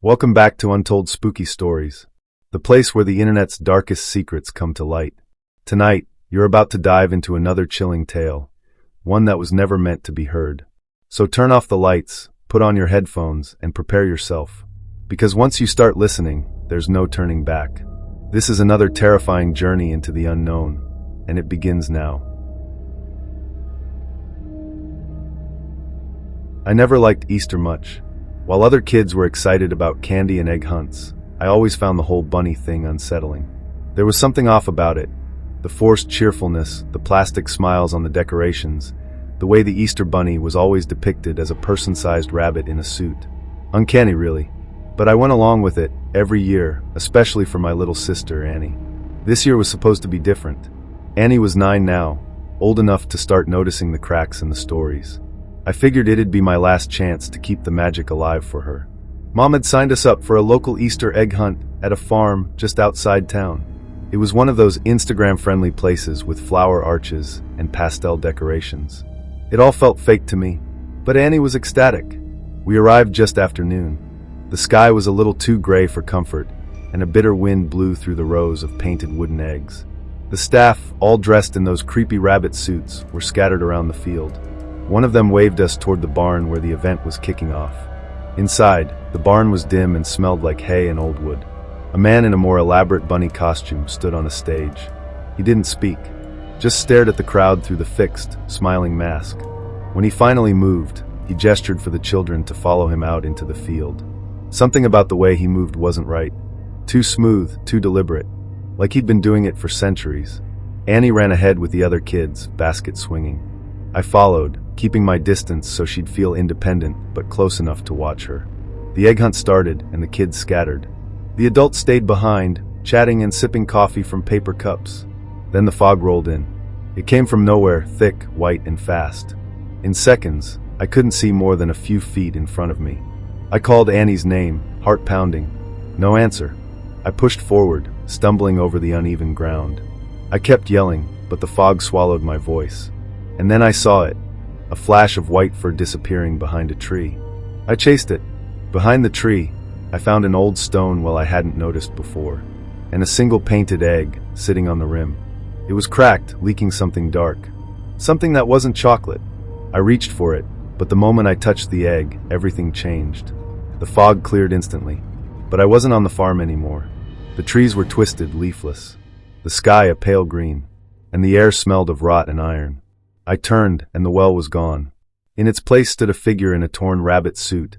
Welcome back to Untold Spooky Stories, the place where the internet's darkest secrets come to light. Tonight, you're about to dive into another chilling tale, one that was never meant to be heard. So turn off the lights, put on your headphones, and prepare yourself. Because once you start listening, there's no turning back. This is another terrifying journey into the unknown, and it begins now. I never liked Easter much. While other kids were excited about candy and egg hunts, I always found the whole bunny thing unsettling. There was something off about it. The forced cheerfulness, the plastic smiles on the decorations, the way the Easter bunny was always depicted as a person-sized rabbit in a suit. Uncanny, really. But I went along with it every year, especially for my little sister, Annie. This year was supposed to be different. Annie was 9 now, old enough to start noticing the cracks in the stories. I figured it'd be my last chance to keep the magic alive for her. Mom had signed us up for a local Easter egg hunt at a farm just outside town. It was one of those Instagram-friendly places with flower arches and pastel decorations. It all felt fake to me, but Annie was ecstatic. We arrived just after noon. The sky was a little too gray for comfort, and a bitter wind blew through the rows of painted wooden eggs. The staff, all dressed in those creepy rabbit suits, were scattered around the field. One of them waved us toward the barn where the event was kicking off. Inside, the barn was dim and smelled like hay and old wood. A man in a more elaborate bunny costume stood on a stage. He didn't speak, just stared at the crowd through the fixed, smiling mask. When he finally moved, he gestured for the children to follow him out into the field. Something about the way he moved wasn't right. Too smooth, too deliberate, like he'd been doing it for centuries. Annie ran ahead with the other kids, basket swinging. I followed, keeping my distance so she'd feel independent but close enough to watch her. The egg hunt started and the kids scattered. The adults stayed behind, chatting and sipping coffee from paper cups. Then the fog rolled in. It came from nowhere, thick, white, and fast. In seconds, I couldn't see more than a few feet in front of me. I called Annie's name, heart pounding. No answer. I pushed forward, stumbling over the uneven ground. I kept yelling, but the fog swallowed my voice. And then I saw it, a flash of white fur disappearing behind a tree. I chased it. Behind the tree, I found an old stone well I hadn't noticed before, and a single painted egg sitting on the rim. It was cracked, leaking something dark. Something that wasn't chocolate. I reached for it, but the moment I touched the egg, everything changed. The fog cleared instantly, but I wasn't on the farm anymore. The trees were twisted, leafless, the sky a pale green, and the air smelled of rot and iron. I turned, and the well was gone. In its place stood a figure in a torn rabbit suit,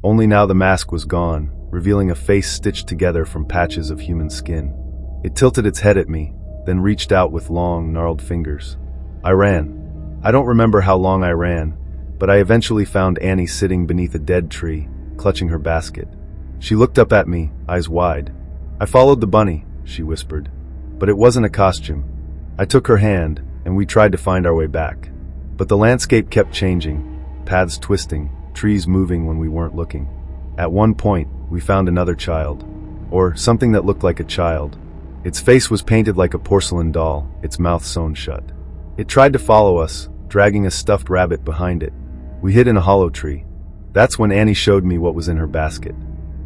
only now the mask was gone, revealing a face stitched together from patches of human skin. It tilted its head at me, then reached out with long, gnarled fingers. I ran. I don't remember how long I ran, but I eventually found Annie sitting beneath a dead tree, clutching her basket. She looked up at me, eyes wide. "I followed the bunny," she whispered. "But it wasn't a costume." I took her hand, and we tried to find our way back. But the landscape kept changing, paths twisting, trees moving when we weren't looking. At one point, we found another child, or something that looked like a child. Its face was painted like a porcelain doll, its mouth sewn shut. It tried to follow us, dragging a stuffed rabbit behind it. We hid in a hollow tree. That's when Annie showed me what was in her basket.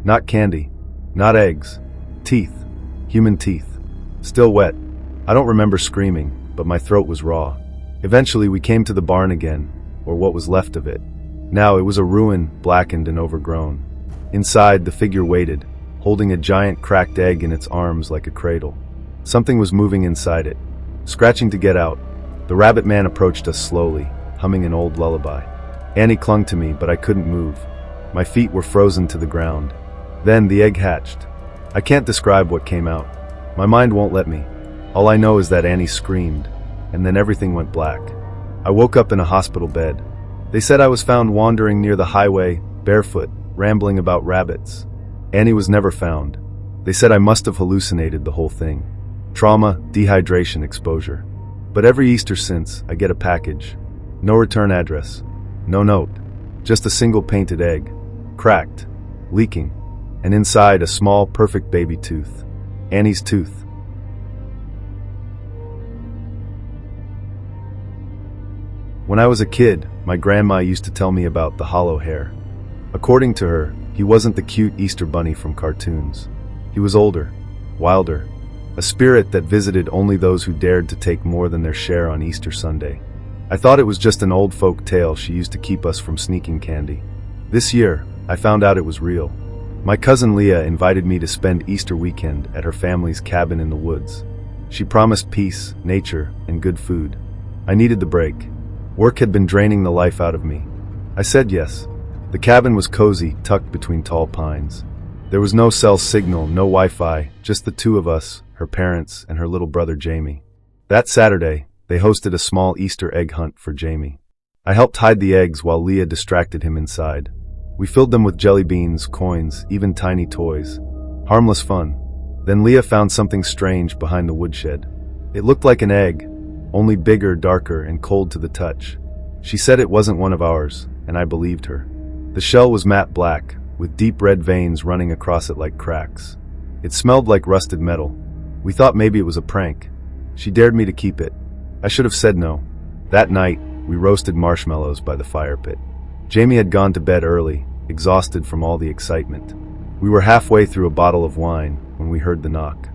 Not candy, not eggs, teeth, human teeth, still wet. I don't remember screaming, but my throat was raw. Eventually we came to the barn again, or what was left of it. Now it was a ruin, blackened and overgrown. Inside, the figure waited, holding a giant cracked egg in its arms like a cradle. Something was moving inside it, scratching to get out. The rabbit man approached us slowly, humming an old lullaby. Annie clung to me, but I couldn't move. My feet were frozen to the ground. Then the egg hatched. I can't describe what came out. My mind won't let me. All I know is that Annie screamed, and then everything went black. I woke up in a hospital bed. They said I was found wandering near the highway, barefoot, rambling about rabbits. Annie was never found. They said I must have hallucinated the whole thing. Trauma, dehydration, exposure. But every Easter since, I get a package. No return address. No note. Just a single painted egg. Cracked. Leaking. And inside a small, perfect baby tooth. Annie's tooth. When I was a kid, my grandma used to tell me about the hollow hair. According to her, he wasn't the cute Easter bunny from cartoons. He was older, wilder, a spirit that visited only those who dared to take more than their share on Easter Sunday. I thought it was just an old folk tale she used to keep us from sneaking candy. This year, I found out it was real. My cousin Leah invited me to spend Easter weekend at her family's cabin in the woods. She promised peace, nature, and good food. I needed the break. Work had been draining the life out of me. I said yes. The cabin was cozy, tucked between tall pines. There was no cell signal, no Wi-Fi, just the two of us, her parents, and her little brother Jamie. That Saturday, they hosted a small Easter egg hunt for Jamie. I helped hide the eggs while Leah distracted him inside. We filled them with jelly beans, coins, even tiny toys. Harmless fun. Then Leah found something strange behind the woodshed. It looked like an egg, only bigger, darker, and cold to the touch. She said it wasn't one of ours, and I believed her. The shell was matte black, with deep red veins running across it like cracks. It smelled like rusted metal. We thought maybe it was a prank. She dared me to keep it. I should have said no. That night, we roasted marshmallows by the fire pit. Jamie had gone to bed early, exhausted from all the excitement. We were halfway through a bottle of wine when we heard the knock.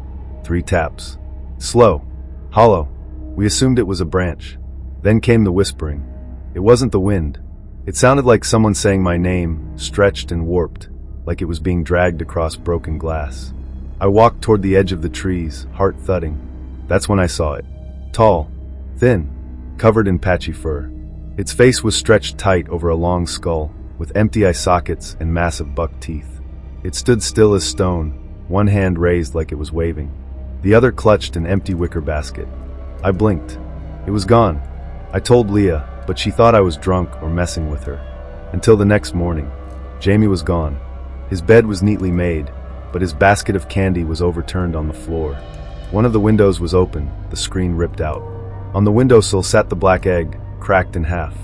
3 taps. Slow. Hollow. We assumed it was a branch. Then came the whispering. It wasn't the wind. It sounded like someone saying my name, stretched and warped, like it was being dragged across broken glass. I walked toward the edge of the trees, heart thudding. That's when I saw it. Tall, thin, covered in patchy fur. Its face was stretched tight over a long skull, with empty eye sockets and massive buck teeth. It stood still as stone, one hand raised like it was waving. The other clutched an empty wicker basket. I blinked. It was gone. I told Leah, but she thought I was drunk or messing with her. Until the next morning. Jamie was gone. His bed was neatly made, but his basket of candy was overturned on the floor. One of the windows was open, the screen ripped out. On the windowsill sat the black egg, cracked in half.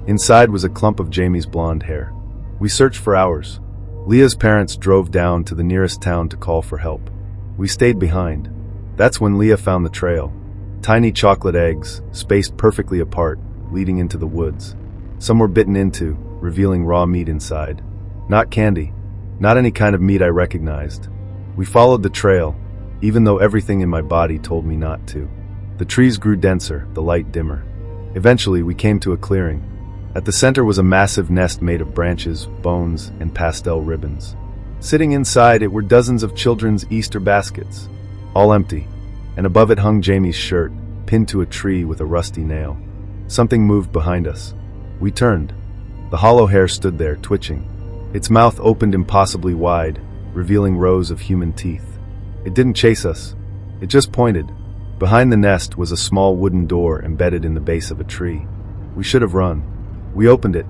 Inside was a clump of Jamie's blonde hair. We searched for hours. Leah's parents drove down to the nearest town to call for help. We stayed behind. That's when Leah found the trail. Tiny chocolate eggs, spaced perfectly apart, leading into the woods. Some were bitten into, revealing raw meat inside. Not candy. Not any kind of meat I recognized. We followed the trail, even though everything in my body told me not to. The trees grew denser, the light dimmer. Eventually, we came to a clearing. At the center was a massive nest made of branches, bones, and pastel ribbons. Sitting inside it were dozens of children's Easter baskets, all empty, and above it hung Jamie's shirt, pinned to a tree with a rusty nail. Something moved behind us. We turned. The hollow hair stood there, twitching. Its mouth opened impossibly wide, revealing rows of human teeth. It didn't chase us. It just pointed. Behind the nest was a small wooden door embedded in the base of a tree. We should have run. We opened it.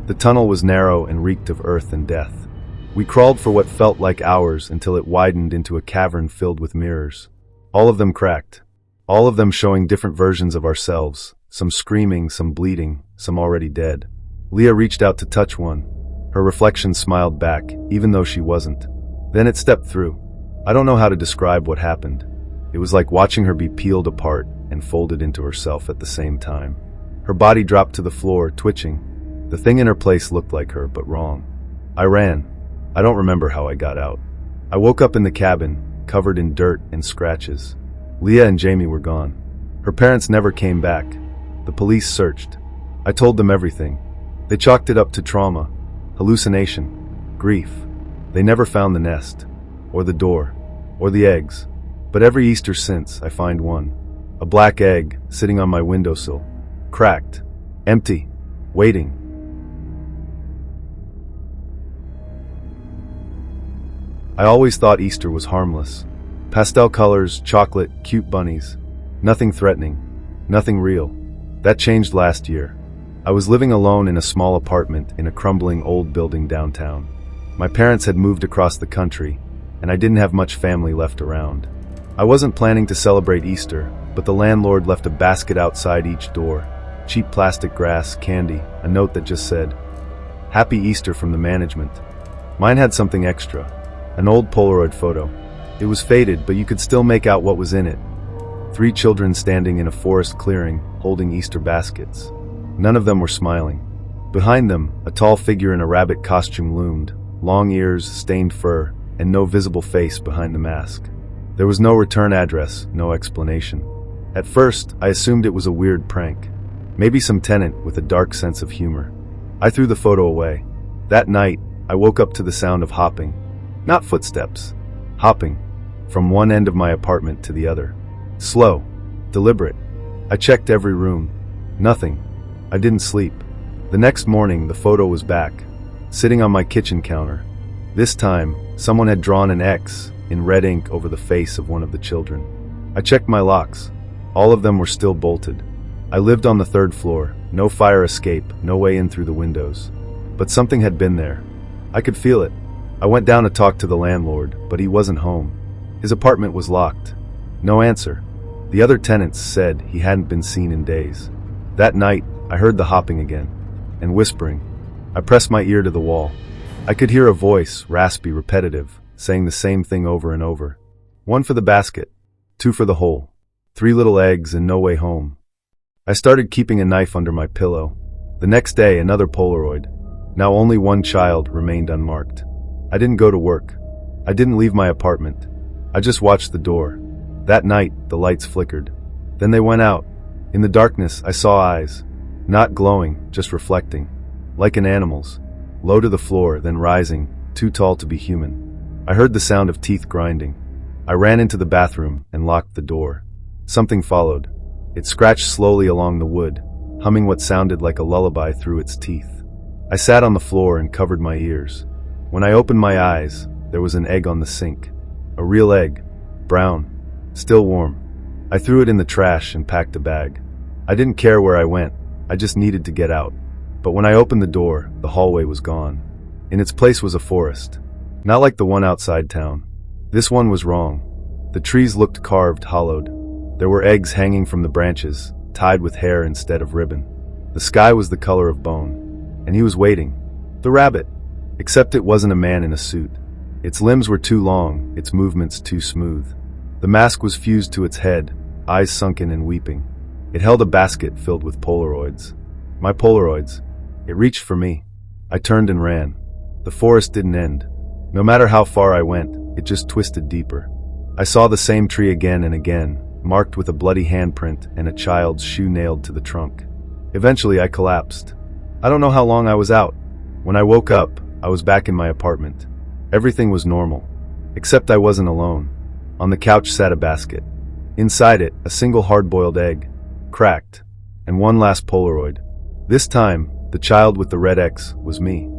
The tunnel was narrow and reeked of earth and death. We crawled for what felt like hours until it widened into a cavern filled with mirrors. All of them cracked. All of them showing different versions of ourselves. Some screaming, some bleeding, some already dead. Leah reached out to touch one. Her reflection smiled back, even though she wasn't. Then it stepped through. I don't know how to describe what happened. It was like watching her be peeled apart and folded into herself at the same time. Her body dropped to the floor, twitching. The thing in her place looked like her, but wrong. I ran. I don't remember how I got out. I woke up in the cabin, covered in dirt and scratches. Leah and Jamie were gone. Her parents never came back. The police searched. I told them everything. They chalked it up to trauma, hallucination, grief. They never found the nest, or the door, or the eggs. But every Easter since, I find one. A black egg, sitting on my windowsill. Cracked. Empty. Waiting. I always thought Easter was harmless. Pastel colors, chocolate, cute bunnies. Nothing threatening. Nothing real. That changed last year. I was living alone in a small apartment in a crumbling old building downtown. My parents had moved across the country, and I didn't have much family left around. I wasn't planning to celebrate Easter, but the landlord left a basket outside each door. Cheap plastic grass, candy, a note that just said, "Happy Easter from the management." Mine had something extra, an old Polaroid photo. It was faded, but you could still make out what was in it. 3 children standing in a forest clearing, holding Easter baskets. None of them were smiling. Behind them, a tall figure in a rabbit costume loomed, long ears, stained fur, and no visible face behind the mask. There was no return address, no explanation. At first, I assumed it was a weird prank. Maybe some tenant with a dark sense of humor. I threw the photo away. That night, I woke up to the sound of hopping. Not footsteps. Hopping. From one end of my apartment to the other. Slow. Deliberate. I checked every room. Nothing. I didn't sleep. The next morning, the photo was back, sitting on my kitchen counter. This time, someone had drawn an X in red ink over the face of one of the children. I checked my locks. All of them were still bolted. I lived on the 3rd floor, no fire escape, no way in through the windows. But something had been there. I could feel it. I went down to talk to the landlord, but he wasn't home. His apartment was locked. No answer. The other tenants said he hadn't been seen in days. That night, I heard the hopping again, and whispering. I pressed my ear to the wall. I could hear a voice, raspy, repetitive, saying the same thing over and over. 1 for the basket, 2 for the hole, 3 little eggs and no way home. I started keeping a knife under my pillow. The next day, another Polaroid. Now only 1 child remained unmarked. I didn't go to work. I didn't leave my apartment. I just watched the door. That night, the lights flickered. Then they went out. In the darkness, I saw eyes. Not glowing, just reflecting. Like an animal's. Low to the floor, then rising, too tall to be human. I heard the sound of teeth grinding. I ran into the bathroom and locked the door. Something followed. It scratched slowly along the wood, humming what sounded like a lullaby through its teeth. I sat on the floor and covered my ears. When I opened my eyes, there was an egg on the sink. A real egg. Brown. Still warm. I threw it in the trash and packed a bag. I didn't care where I went. I just needed to get out. But when I opened the door, the hallway was gone. In its place was a forest. Not like the one outside town. This one was wrong. The trees looked carved, hollowed. There were eggs hanging from the branches, tied with hair instead of ribbon. The sky was the color of bone. And he was waiting. The rabbit. Except it wasn't a man in a suit. Its limbs were too long, its movements too smooth. The mask was fused to its head, eyes sunken and weeping. It held a basket filled with Polaroids. My Polaroids. It reached for me. I turned and ran. The forest didn't end. No matter how far I went, it just twisted deeper. I saw the same tree again and again, marked with a bloody handprint and a child's shoe nailed to the trunk. Eventually, I collapsed. I don't know how long I was out. When I woke up, I was back in my apartment. Everything was normal. Except I wasn't alone. On the couch sat a basket. Inside it, a single hard-boiled egg, cracked, and one last Polaroid. This time, the child with the red X was me.